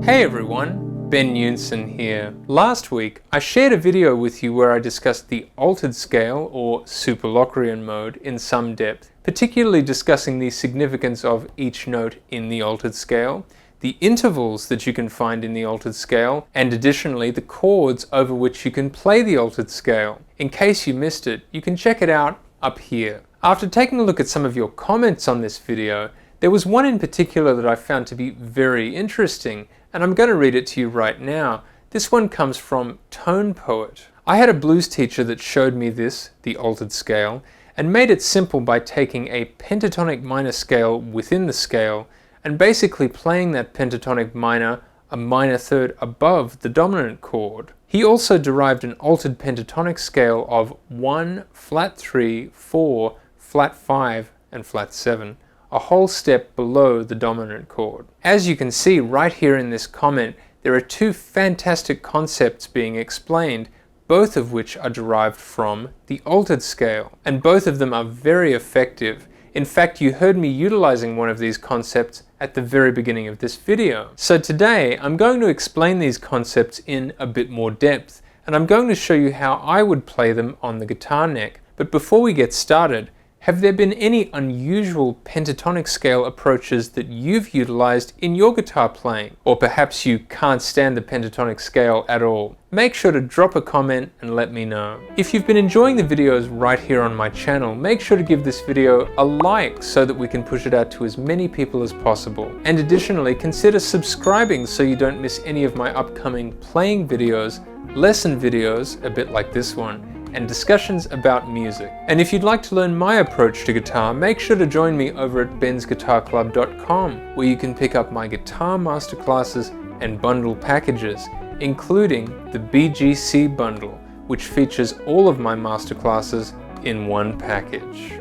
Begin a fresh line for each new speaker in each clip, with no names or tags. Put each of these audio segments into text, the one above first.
Hey everyone, Ben Eunson here. Last week I shared a video with you where I discussed the altered scale or Superlocrian mode in some depth, particularly discussing the significance of each note in the altered scale, the intervals that you can find in the altered scale, and additionally the chords over which you can play the altered scale. In case you missed it, you can check it out up here. After taking a look at some of your comments on this video, there was one in particular that I found to be very interesting, and I'm going to read it to you right now. This one comes from Tone Poet. I had a blues teacher that showed me this, the altered scale, and made it simple by taking a pentatonic minor scale within the scale and basically playing that pentatonic minor a minor third above the dominant chord. He also derived an altered pentatonic scale of 1, flat 3, 4, flat 5, and flat 7. A whole step below the dominant chord. As you can see right here in this comment, there are two fantastic concepts being explained, both of which are derived from the altered scale, and both of them are very effective. In fact, you heard me utilizing one of these concepts at the very beginning of this video. So today, I'm going to explain these concepts in a bit more depth, and I'm going to show you how I would play them on the guitar neck. But before we get started, have there been any unusual pentatonic scale approaches that you've utilized in your guitar playing? Or perhaps you can't stand the pentatonic scale at all? Make sure to drop a comment and let me know. If you've been enjoying the videos right here on my channel, make sure to give this video a like so that we can push it out to as many people as possible. And additionally, consider subscribing so you don't miss any of my upcoming playing videos, lesson videos, a bit like this one, and discussions about music. And if you'd like to learn my approach to guitar, make sure to join me over at bensguitarclub.com, where you can pick up my guitar masterclasses and bundle packages, including the BGC bundle, which features all of my masterclasses in one package.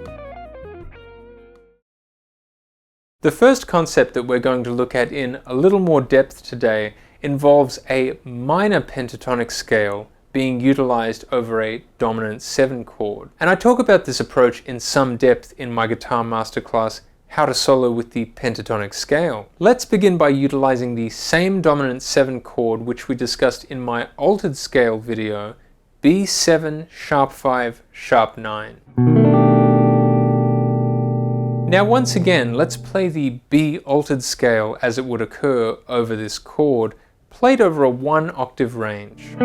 The first concept that we're going to look at in a little more depth today involves a minor pentatonic scale being utilized over a dominant 7 chord. And I talk about this approach in some depth in my guitar masterclass, How to Solo with the Pentatonic Scale. Let's begin by utilizing the same dominant 7 chord which we discussed in my altered scale video, B7, sharp 5, sharp 9. Now once again, let's play the B altered scale as it would occur over this chord, played over a 1 octave range.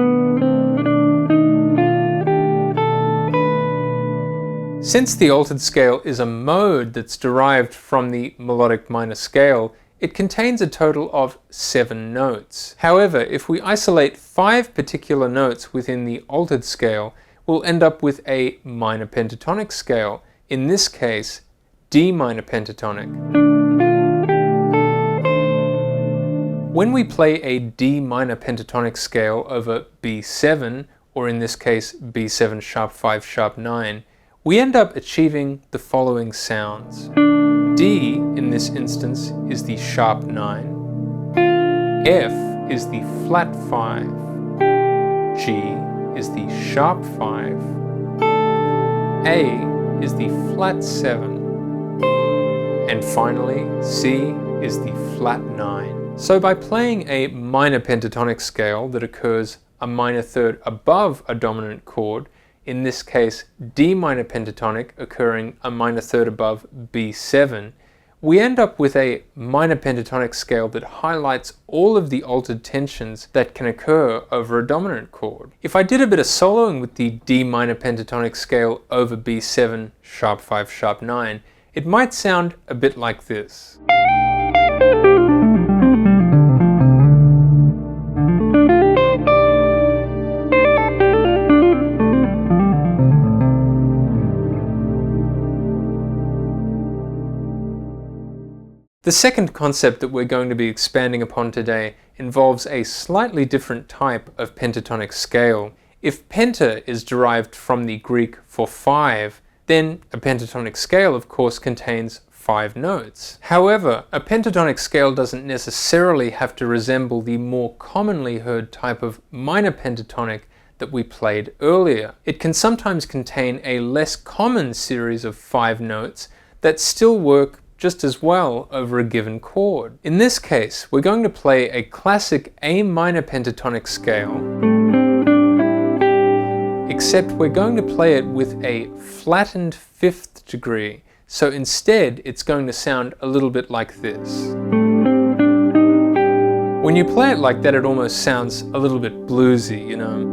Since the altered scale is a mode that's derived from the melodic minor scale, it contains a total of 7 notes. However, if we isolate 5 particular notes within the altered scale, we'll end up with a minor pentatonic scale, in this case, D minor pentatonic. When we play a D minor pentatonic scale over B7, or in this case B7 sharp 5 sharp 9, we end up achieving the following sounds. D, in this instance, is the sharp 9. F is the flat 5. G is the sharp 5. A is the flat 7. And finally, C is the flat 9. So by playing a minor pentatonic scale that occurs a minor third above a dominant chord, in this case D minor pentatonic occurring a minor third above B7, we end up with a minor pentatonic scale that highlights all of the altered tensions that can occur over a dominant chord. If I did a bit of soloing with the D minor pentatonic scale over B7 sharp 5 sharp 9, it might sound a bit like this. The second concept that we're going to be expanding upon today involves a slightly different type of pentatonic scale. If penta is derived from the Greek for 5, then a pentatonic scale of course contains 5 notes. However, a pentatonic scale doesn't necessarily have to resemble the more commonly heard type of minor pentatonic that we played earlier. It can sometimes contain a less common series of 5 notes that still work just as well over a given chord. In this case, we're going to play a classic A minor pentatonic scale, except we're going to play it with a flattened 5th degree. So instead, it's going to sound a little bit like this. When you play it like that, it almost sounds a little bit bluesy, you know.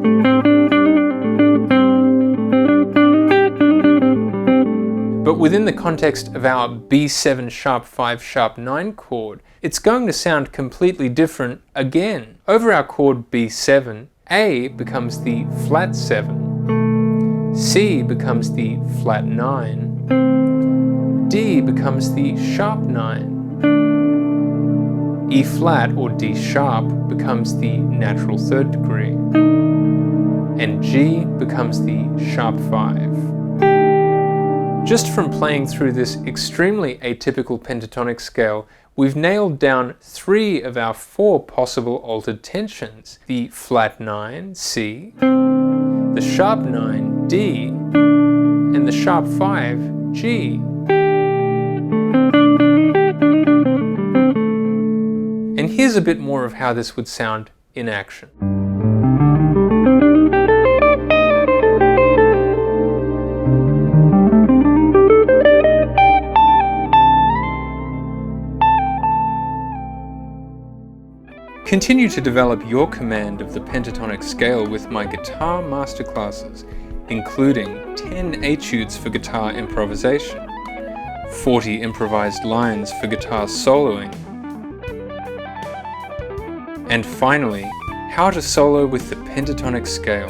But within the context of our B7 sharp 5 sharp 9 chord, it's going to sound completely different again. Over our chord B7, A becomes the flat 7, C becomes the flat 9, D becomes the sharp 9, E flat or D sharp becomes the natural 3rd degree, and G becomes the sharp 5. Just from playing through this extremely atypical pentatonic scale, we've nailed down 3 of our 4 possible altered tensions: the flat 9, C, the sharp 9, D, and the sharp 5, G. And here's a bit more of how this would sound in action. Continue to develop your command of the pentatonic scale with my guitar masterclasses, including 10 etudes for guitar improvisation, 40 improvised lines for guitar soloing, and finally, how to solo with the pentatonic scale,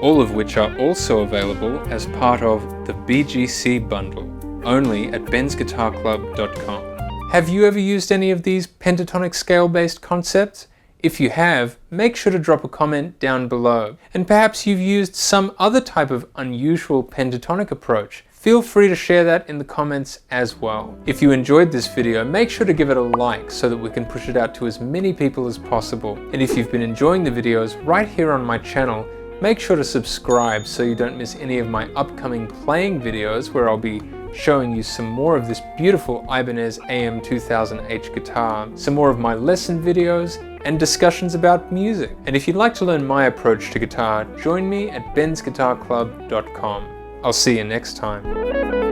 all of which are also available as part of the BGC bundle, only at bensguitarclub.com. Have you ever used any of these pentatonic scale-based concepts? If you have, make sure to drop a comment down below. And perhaps you've used some other type of unusual pentatonic approach. Feel free to share that in the comments as well. If you enjoyed this video, make sure to give it a like so that we can push it out to as many people as possible. And if you've been enjoying the videos right here on my channel, make sure to subscribe so you don't miss any of my upcoming playing videos where I'll be showing you some more of this beautiful Ibanez AM2000H guitar, some more of my lesson videos, and discussions about music. And if you'd like to learn my approach to guitar, join me at bensguitarclub.com. I'll see you next time.